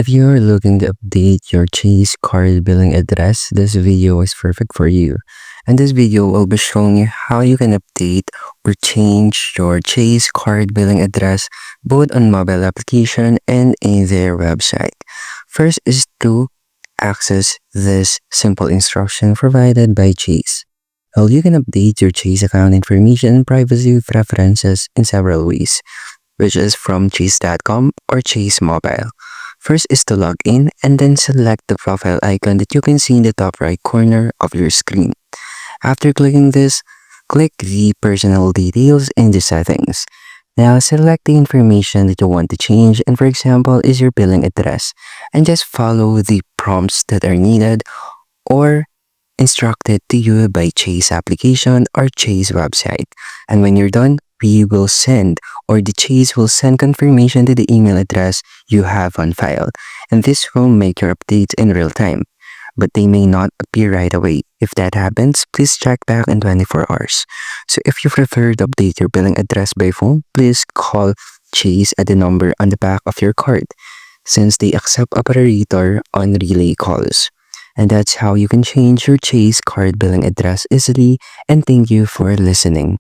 If you're looking to update your Chase card billing address, this video is perfect for you. And this video will be showing you how you can update or change your Chase card billing address both on mobile application and in their website. First is to access this simple instruction provided by Chase. Well, you can update your Chase account information and privacy preferences in several ways, which is from chase.com or Chase Mobile. First is to log in and then select the profile icon that you can see in the top right corner of your screen. After clicking this, click the personal details in the settings. Now select the information that you want to change, and for example is your billing address, and just follow the prompts that are needed or instructed to you by Chase application or Chase website. And when you're done, we will send or the Chase will send confirmation to the email address you have on file. And this will make your updates in real time, but they may not appear right away. If that happens, please check back in 24 hours. So if you prefer to update your billing address by phone, please call Chase at the number on the back of your card, since they accept operator on relay calls. And that's how you can change your Chase card billing address easily, and thank you for listening.